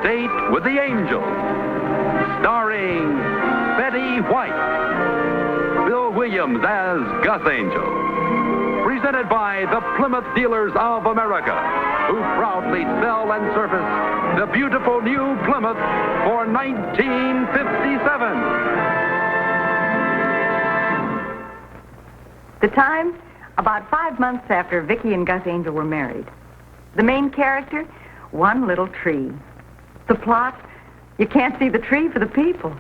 Date with the Angels, starring Betty White, Bill Williams as Gus Angel, presented by the Plymouth Dealers of America, who proudly sell and service the beautiful new Plymouth for 1957. The time, about 5 months after Vicki and Gus Angel were married. The main character, one little tree. The plot, you can't see the tree for the people.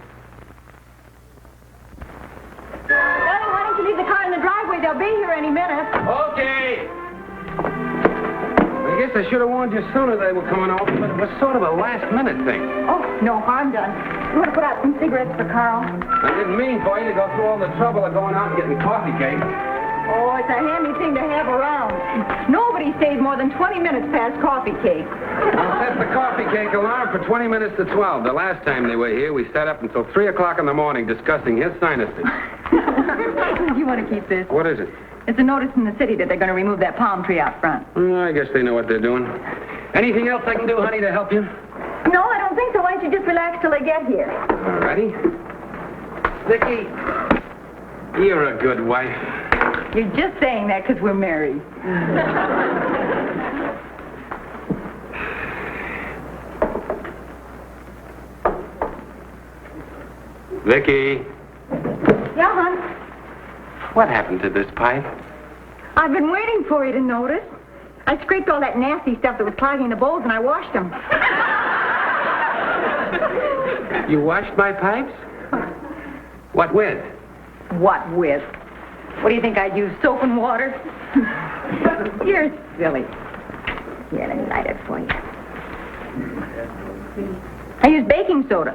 Daddy, why don't you leave the car in the driveway? They'll be here any minute. Okay. I guess I should have warned you sooner they were coming over, but it was sort of a last-minute thing. Oh, no harm done. You want to put out some cigarettes for Carl? I didn't mean for you to go through all the trouble of going out and getting coffee cake. Oh, it's a handy thing to have around. Nobody stays more than 20 minutes past coffee cake. I'll set the coffee cake alarm for 20 minutes to 12. The last time they were here, we sat up until 3 o'clock in the morning discussing his sinuses. You want to keep this? What is it? It's a notice in the city that they're going to remove that palm tree out front. I guess they know what they're doing. Anything else I can do, honey, to help you? No, I don't think so. Why don't you just relax till they get here? All righty. Vicki, you're a good wife. You're just saying that because we're married. Vicki, Yeah, hon? what happened to this pipe? I've been waiting for you to notice. I scraped all that nasty stuff that was clogging the bowls and I washed them. You washed my pipes? What with? What with? What do you think, I'd use soap and water? You're silly. Here, let me light it for you. I use baking soda.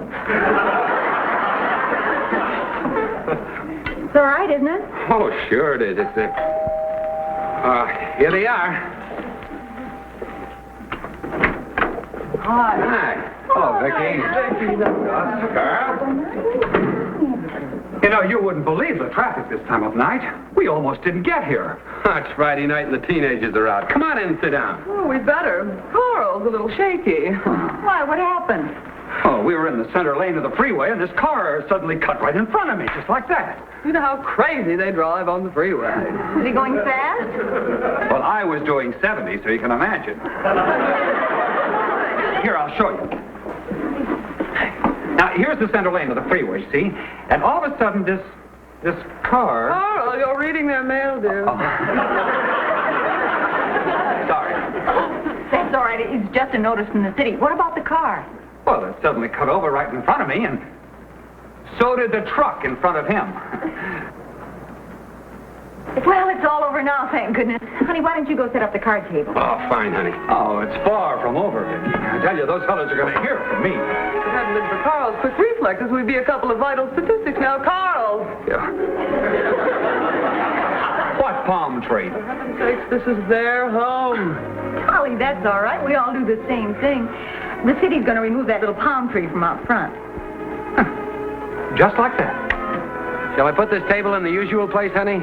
It's all right, isn't it? Oh, sure it is. It's here they are. Hi. Oh, Vicki. Carl. You know, you wouldn't believe the traffic this time of night. We almost didn't get here. It's Friday night and the teenagers are out. Come on in and sit down. Oh, we better. Carl's a little shaky. Why, what happened? Oh, we were in the center lane of the freeway, and this car suddenly cut right in front of me, just like that. You know how crazy they drive on the freeway. Is he going fast? Well, I was doing 70, so you can imagine. Here, I'll show you. Now, here's the center lane of the freeway, see? And all of a sudden, this car... Carl, you're reading their mail, dear. Oh. Sorry. That's all right. It's just a notice from the city. What about the car? Well, it suddenly cut over right in front of me, and so did the truck in front of him. Well, it's all over now, thank goodness. Honey, why don't you go set up the card table? Oh, fine, honey. Oh, it's far from over, Vicki. I tell you, those fellas are going to hear from me. If it hadn't been for Carl's quick reflexes, we'd be a couple of vital statistics now. Carl! Yeah. What palm tree? For heaven's sakes, this is their home. Golly, that's all right. We all do the same thing. The city's going to remove that little palm tree from out front. Just like that. Shall I put this table in the usual place, honey?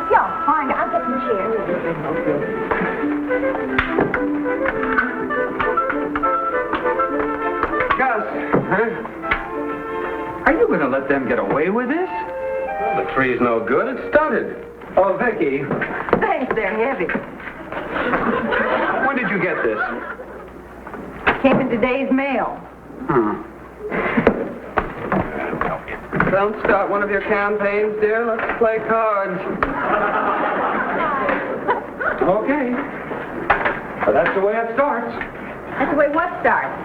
Yeah, fine. I'll get some chairs. Gus, Huh? are you going to let them get away with this? Well, the tree's no good. It's stunted. Oh, Vicki, Thanks, they're heavy. when did you get this? Came in today's mail. Don't start one of your campaigns, dear. Let's play cards. Okay. Well, that's the way it starts. That's the way what starts?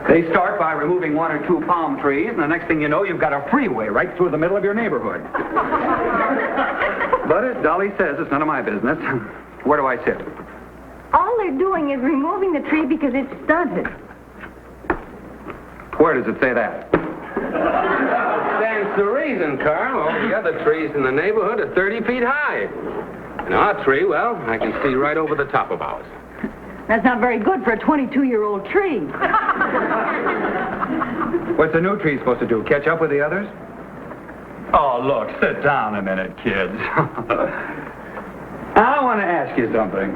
They start by removing 1 or 2 palm trees, and the next thing you know, you've got a freeway right through the middle of your neighborhood. But as Dolly says, it's none of my business. Where do I sit? All they're doing is removing the tree because it's stunted. Where does it say that? Stands to reason, Carl. All the other trees in the neighborhood are 30 feet high. And our tree, well, I can see right over the top of ours. That's not very good for a 22-year-old tree. What's the new tree supposed to do, catch up with the others? Oh, look, sit down a minute, kids. I want to ask you something.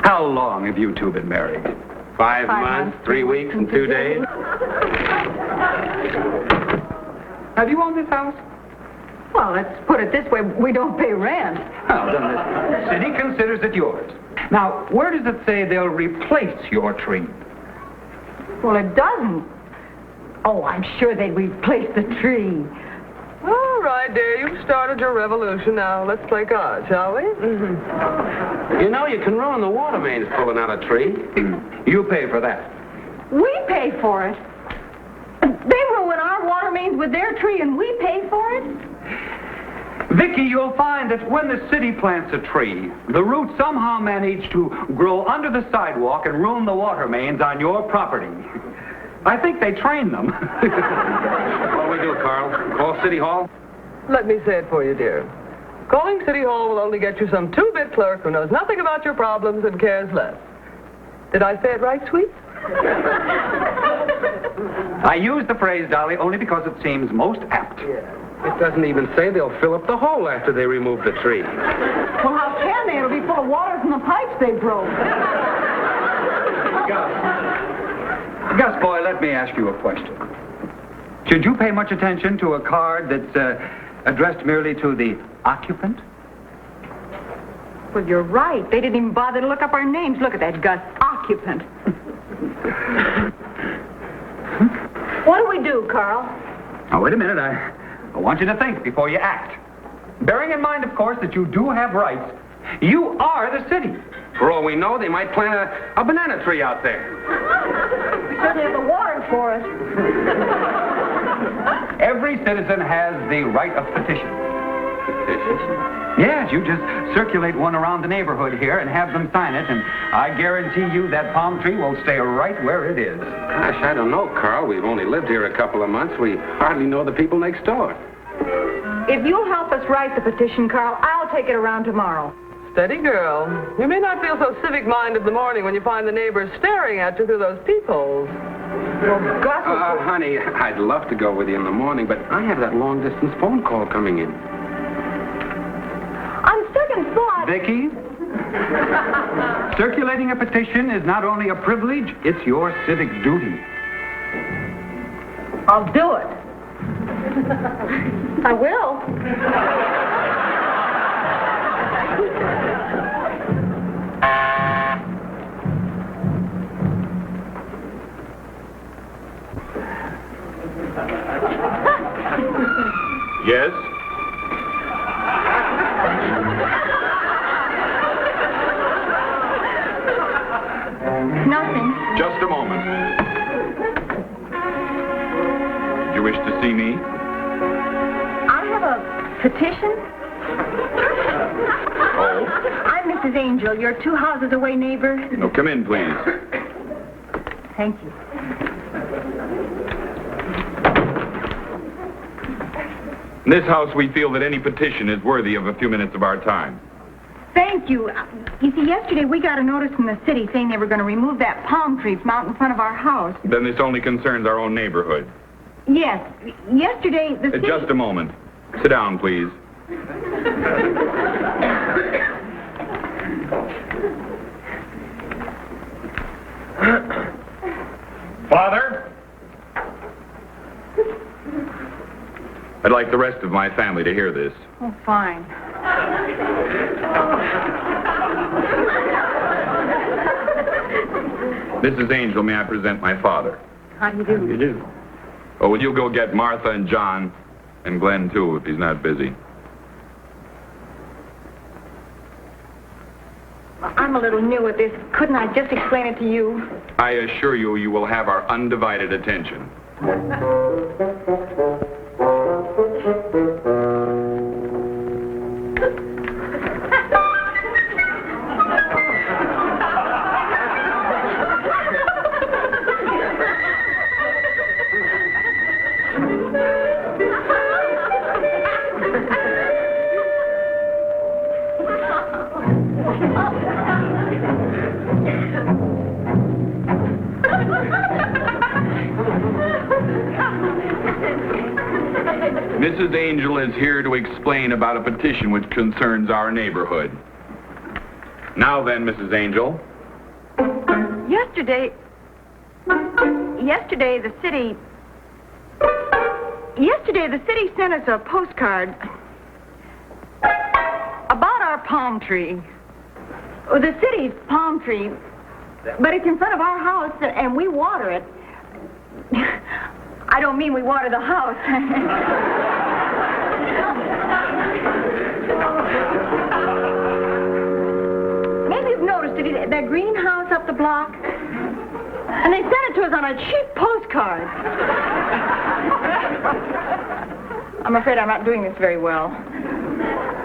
How long have you two been married? 5 months, 3 weeks, and 2 days. Have you owned this house? Well, let's put it this way. We don't pay rent. Well, then the city considers it yours. Now, where does it say they'll replace your tree? Well, it doesn't. Oh, I'm sure they'd replace the tree. All right, dear, you've started your revolution. Now, let's play cards, shall we? You know, you can ruin the water mains pulling out a tree. You pay for that. We pay for it. They ruin our water mains with their tree, and we pay for it? Vicky, you'll find that when the city plants a tree, the roots somehow manage to grow under the sidewalk and ruin the water mains on your property. I think they train them. What do we do, Carl? Call City Hall? Let me say it for you, dear. Calling City Hall will only get you some two-bit clerk who knows nothing about your problems and cares less. Did I say it right, sweet? I use the phrase, Dolly, only because it seems most apt. It doesn't even say they'll fill up the hole after they remove the tree. Well, how can they? It'll be full of water from the pipes they broke. Gus, boy, let me ask you a question. Should you pay much attention to a card that's addressed merely to the occupant? Well, you're right. They didn't even bother to look up our names. Look at that, Gus. Occupant. What do we do, Carl? Now, wait a minute. I want you to think before you act. Bearing in mind, of course, that you do have rights. You are the city. For all we know, they might plant a banana tree out there. We certainly have the water for it. Every citizen has the right of petition. Petition? Yes, you just circulate one around the neighborhood here and have them sign it, and I guarantee you that palm tree will stay right where it is. Gosh, I don't know, Carl. We've only lived here a couple of months. We hardly know the people next door. If you'll help us write the petition, Carl, I'll take it around tomorrow. Steady, girl. You may not feel so civic-minded in the morning when you find the neighbors staring at you through those peepholes. Well, Gus Honey, I'd love to go with you in the morning, but I have that long-distance phone call coming in. on second thought... Vicky, circulating a petition is not only a privilege, it's your civic duty. I'll do it. I will. Yes? Nothing. Just a moment. Did you wish to see me? I have a petition. Oh? I'm Mrs. Angel, your 2 houses away neighbor. No, come in, please. Thank you. In this house, we feel that any petition is worthy of a few minutes of our time. Thank you. You see, yesterday we got a notice from the city saying they were going to remove that palm tree from out in front of our house. Then this only concerns our own neighborhood. Yes. Yesterday, the city... Just a moment. Sit down, please. Father? I'd like the rest of my family to hear this. Oh, fine. Mrs. Angel, may I present my father? How do you do? You do. Oh, will you go get Martha and John, and Glenn, too, if he's not busy? I'm a little new at this. Couldn't I just explain it to you? I assure you, you will have our undivided attention. Mrs. Angel is here to explain about a petition which concerns our neighborhood. Now then, Mrs. Angel, Yesterday, the city sent us a postcard about our palm tree. The city's palm tree, but it's in front of our house, and we water it. I don't mean we water the house. Maybe you've noticed it, that greenhouse up the block. And they sent it to us on a cheap postcard. I'm afraid I'm not doing this very well.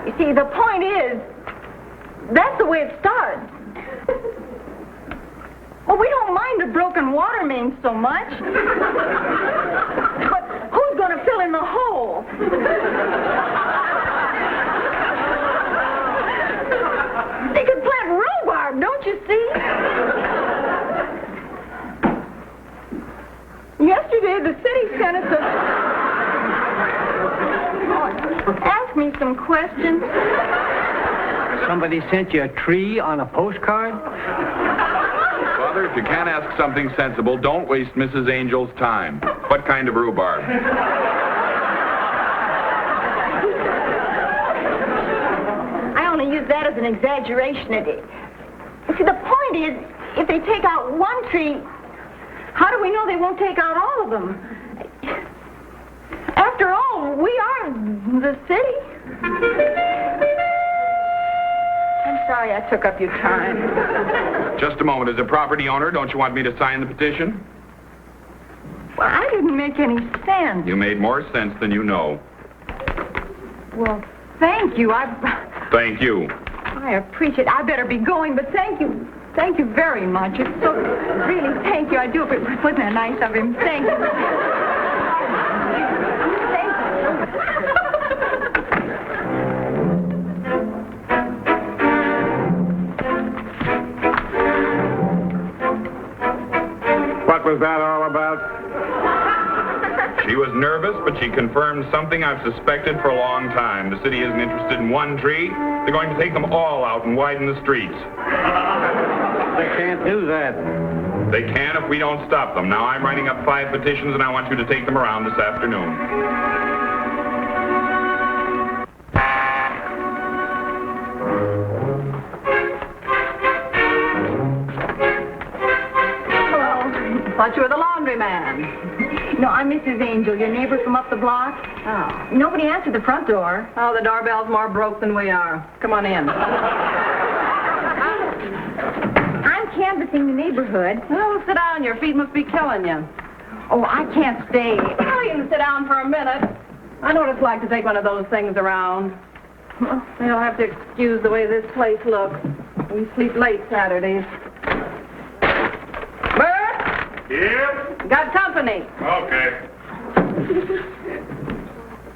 You see, the point is, that's the way it starts. Well, we don't mind a broken water main so much. But who's going to fill in the hole? They could plant rhubarb, don't you see? Yesterday, the city sent us ask me some questions. Somebody sent you a tree on a postcard? Father, if you can't ask something sensible, don't waste Mrs. Angel's time. What kind of rhubarb? I only use that as an exaggeration. See, the point is, if they take out one tree, how do we know they won't take out all of them? After all, we are the city. I'm sorry I took up your time. Just a moment. As a property owner, don't you want me to sign the petition? Well, I didn't make any sense. You made more sense than you know. Well, thank you. Thank you. I appreciate it. I better be going, but thank you. Thank you very much. It's so... Really, thank you. I do. Wasn't that nice of him? Thank you. What was that all about? She was nervous, but she confirmed something I've suspected for a long time. The city isn't interested in one tree. They're going to take them all out and widen the streets. They can't do that. They can if we don't stop them. Now, I'm writing up 5 petitions, and I want you to take them around this afternoon. Thought you were the laundryman. No, I'm Mrs. Angel, your neighbor from up the block. Oh. Nobody answered the front door. Oh, the doorbell's more broke than we are. Come on in. I'm canvassing the neighborhood. Oh, sit down. Your feet must be killing you. Oh, I can't stay. Oh, you can sit down for a minute. I know what it's like to take one of those things around. Well, you'll have to excuse the way this place looks. We sleep late Saturdays. Yep. Got company. Okay.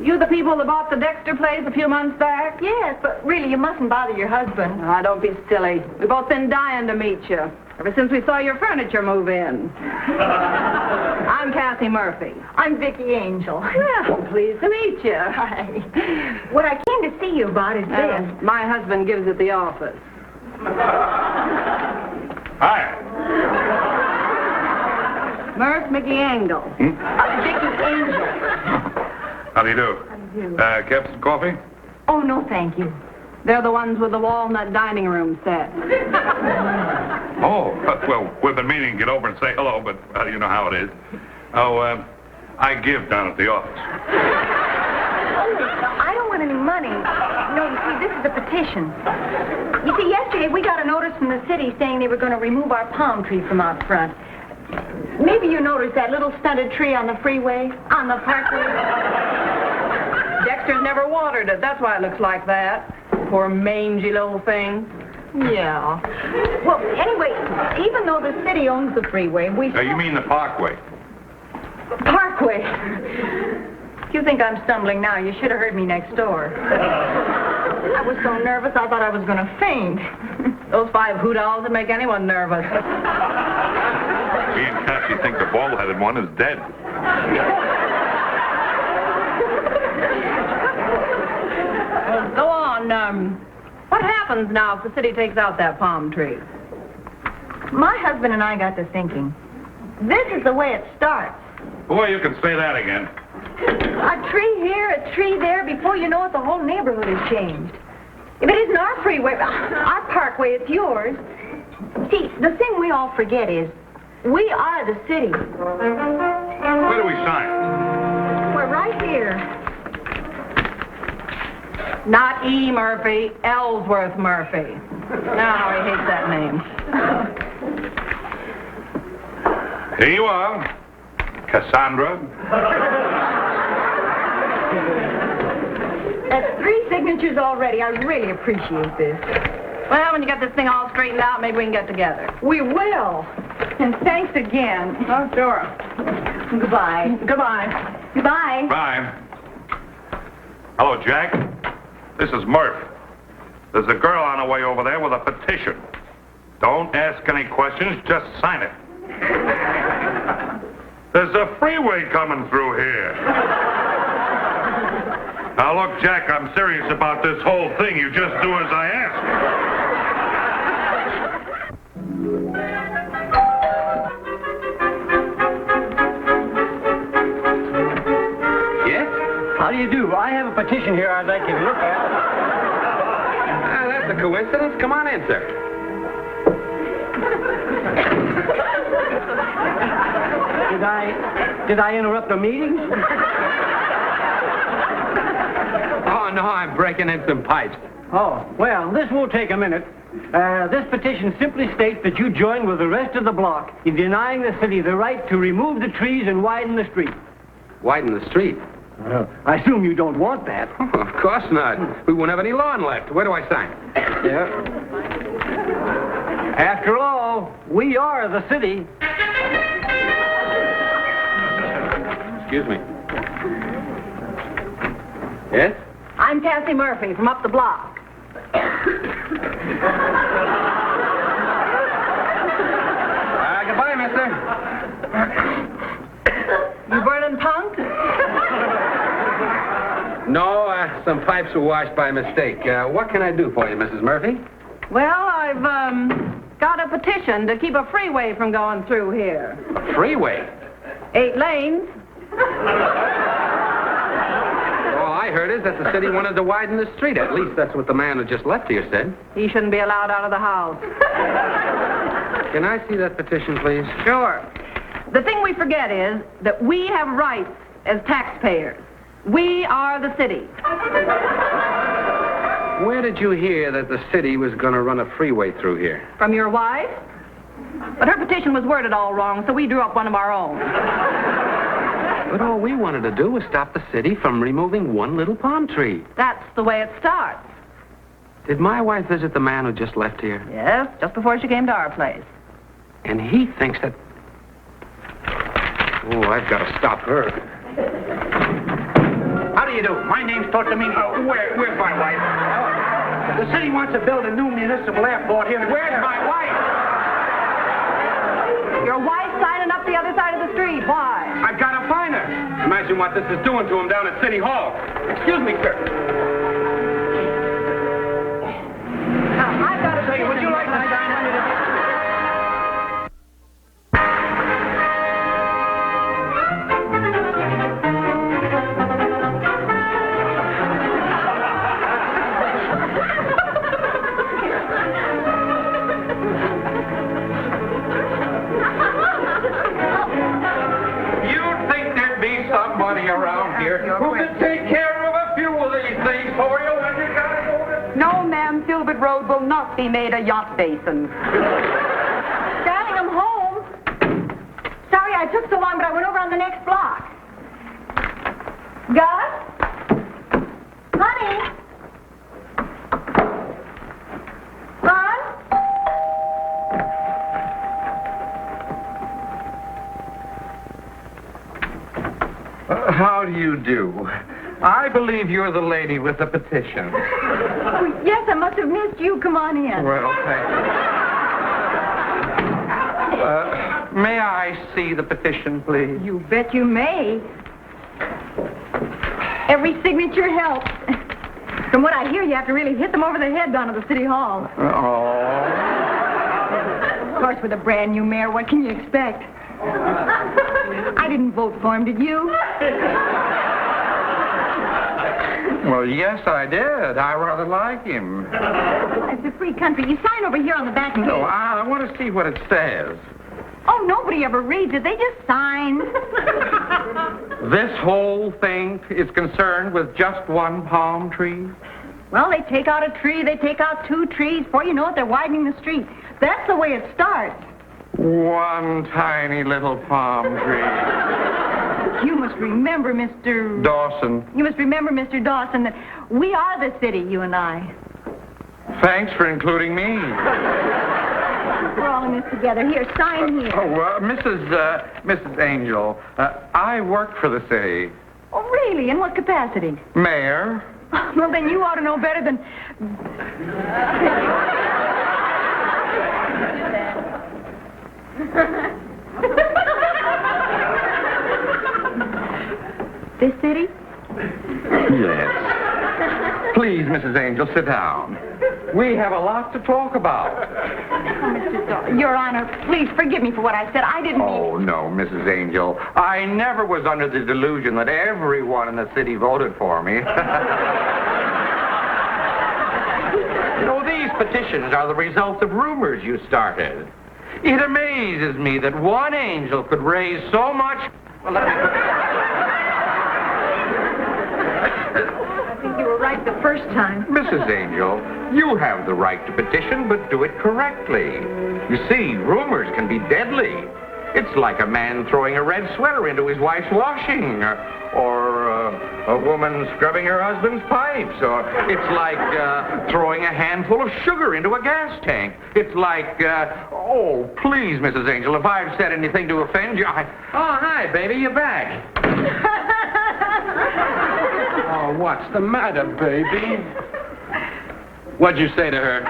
You the people that bought the Dexter place a few months back? Yes, but really, you mustn't bother your husband. Ah, don't be silly. We've both been dying to meet you. Ever since we saw your furniture move in. I'm Kathy Murphy. I'm Vicki Angel. Well, pleased to meet you. Hi. What I came to see you about is this. My husband gives at the office. Hi. Murph, Mickey Angle. Vicki Angel. How do you do? How do you do? Kept some coffee? Oh, no, thank you. They're the ones with the walnut dining room set. Oh, well, we've been meaning to get over and say hello, but you know how it is. Oh, I give down at the office. I don't want any money. No, you see, this is a petition. You see, yesterday we got a notice from the city saying they were going to remove our palm tree from out front. Maybe you noticed that little stunted tree on the freeway, on the parkway. Dexter's never watered it. That's why it looks like that. Poor mangy little thing. Yeah. Well, anyway, even though the city owns the freeway, we... You mean the parkway? Parkway. If you think I'm stumbling now, you should have heard me next door. I was so nervous, I thought I was going to faint. Those 5 hoot-owls would make anyone nervous. Me and Cassie think the bald-headed one is dead. Go on, what happens now if the city takes out that palm tree? My husband and I got to thinking. This is the way it starts. Boy, you can say that again. A tree here, a tree there. Before you know it, the whole neighborhood has changed. If it isn't our freeway, our parkway, it's yours. See, the thing we all forget is we are the city. Where do we sign? We're right here. Not E. Murphy, Ellsworth Murphy. Now he hates that name. Here you are, Cassandra. That's 3 signatures already. I really appreciate this. Well, when you get this thing all straightened out, maybe we can get together. We will. And thanks again. Oh, sure. Goodbye. Goodbye. Goodbye. Bye. Hello, Jack. This is Murph. There's a girl on her way over there with a petition. Don't ask any questions, just sign it. There's a freeway coming through here. Now, look, Jack, I'm serious about this whole thing. You just do as I ask. Yes? How do you do? I have a petition here I'd like you to look at. That's a coincidence. Come on in, sir. Did I interrupt the meeting? Oh, no, I'm breaking in some pipes. Oh, well, this won't take a minute. This petition simply states that you join with the rest of the block in denying the city the right to remove the trees and widen the street. Widen the street. I assume you don't want that. Oh, of course not. We won't have any lawn left. Where do I sign? Yeah. After all, we are the city. Excuse me. Yes? I'm Cassie Murphy from up the block. Goodbye, mister. You burning punk? No, some pipes were washed by mistake. What can I do for you, Mrs. Murphy? Well, I've, got a petition to keep a freeway from going through here. A freeway? 8 lanes. All I heard is that the city wanted to widen the street. At least that's what the man who just left here said. He shouldn't be allowed out of the house. Can I see that petition, please? Sure. The thing we forget is that we have rights as taxpayers. We are the city. Where did you hear that the city was going to run a freeway through here? From your wife? But her petition was worded all wrong, so we drew up one of our own. But all we wanted to do was stop the city from removing one little palm tree. That's the way it starts. Did my wife visit the man who just left here? Yes, just before she came to our place. And he thinks that... Oh, I've got to stop her. How do you do? My name's Tortamini. Where's my wife? The city wants to build a new municipal airport here. Where's my wife? Your wife's signing up the other side of the street. Why? I've got to find her. Imagine what this is doing to him down at City Hall. Excuse me, sir. Now, I've got to Say, would you like to sign on it? Somebody around here who can take care of a few of these things for you when you gotta go to... No, ma'am, Filbert Road will not be made a yacht basin. Darling, I'm home. Sorry I took so long, but I went over on the next block. Gus? Honey? Ron? How do you do? I believe you're the lady with the petition. Oh, yes, I must have missed you. Come on in. Well, thank you. May I see the petition, please? You bet you may. Every signature helps. From what I hear, you have to really hit them over the head down at the city hall. Oh. course, with a brand new mayor, what can you expect? I didn't vote for him, did you? Well, yes, I did. I rather like him. It's a free country. You sign over here on the back. No, I want to see what it says. Oh, nobody ever reads it. They just sign. This whole thing is concerned with just one palm tree? Well, they take out a tree, they take out 2 trees. Before you know it, they're widening the street. That's the way it starts. One tiny little palm tree. You must remember, Mr. Dawson. You must remember, Mr. Dawson, that we are the city, you and I. Thanks for including me. We're all in this together. Here, sign here. Mrs. Angel, I work for the city. Oh, really? In what capacity? Mayor. Well, then you ought to know better than... This city? Yes. Please, Mrs. Angel, sit down. We have a lot to talk about. Your Honor, please forgive me for what I said. I didn't mean... Oh, no, Mrs. Angel. I never was under the delusion that everyone in the city voted for me. You know, these petitions are the results of rumors you started. It amazes me that one angel could raise so much... Well, let me... I think you were right the first time. Mrs. Angel, you have the right to petition, but do it correctly. You see, rumors can be deadly. It's like a man throwing a red sweater into his wife's washing, or a woman scrubbing her husband's pipes, or it's like throwing a handful of sugar into a gas tank. It's like, oh, please, Mrs. Angel, if I've said anything to offend you, Oh, hi, baby, you're back. Oh, what's the matter, baby? What'd you say to her?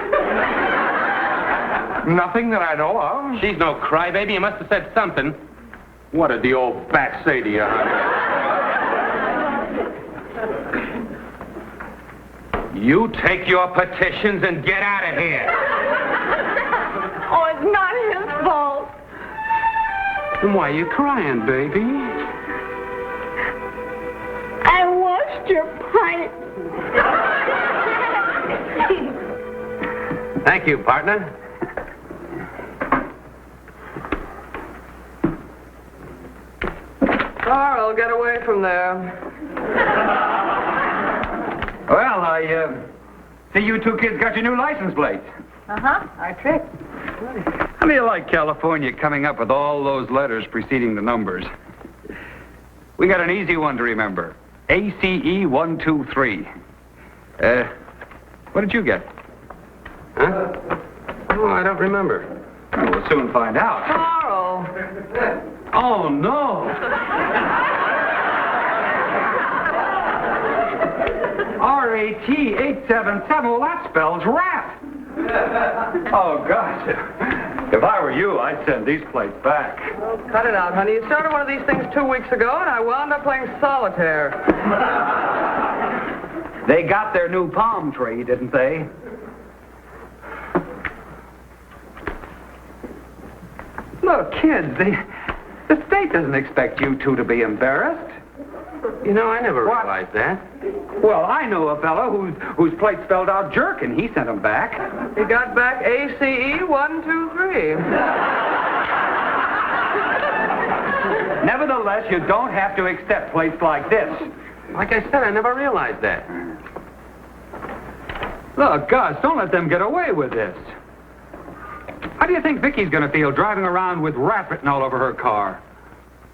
Nothing that I know of. She's no crybaby. You must have said something. What did the old bat say to you, honey? You take your petitions and get out of here. Oh, it's not his fault. And why are you crying, baby? I washed your pipe. Thank you, partner. Carl, get away from there. Well, I see you 2 kids got your new license plates. Uh-huh, our trick. How do you like California coming up with all those letters preceding the numbers? We got an easy one to remember. ACE 123. What did you get? Huh? Oh, I don't remember. We'll soon find out. Carl. Oh, no. RAT 877. Well, that spells rat. Oh, gosh. If I were you, I'd send these plates back. Oh, cut it out, honey. You started one of these things 2 weeks ago, and I wound up playing solitaire. They got their new palm tree, didn't they? Look, kids, the state doesn't expect you 2 to be embarrassed. You know, I never realized that. Well, I know a fellow whose plate spelled out jerk, and he sent them back. He got back ACE 123. Nevertheless, you don't have to accept plates like this. Like I said, I never realized that. Look, Gus, don't let them get away with this. How do you think Vicky's going to feel driving around with rat written all over her car?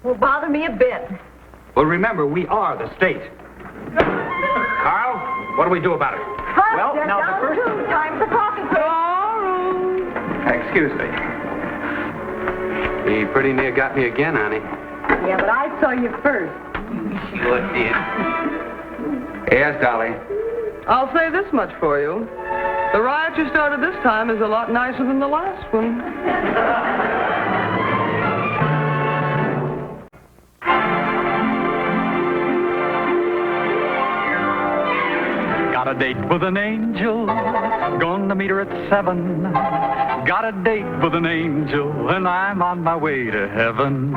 Won't bother me a bit. Well, remember, we are the state. Carl, what do we do about it? Well, now the first... Time for coffee, Excuse me. He pretty near got me again, honey. Yeah, but I saw you first. Sure did. Yes, Dolly. I'll say this much for you. The riot you started this time is a lot nicer than the last one. Got a date with an angel, gonna meet her at 7. Got a date with an angel, and I'm on my way to heaven.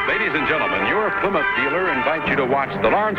Ladies and gentlemen, your Plymouth dealer invites you to watch the Lawrence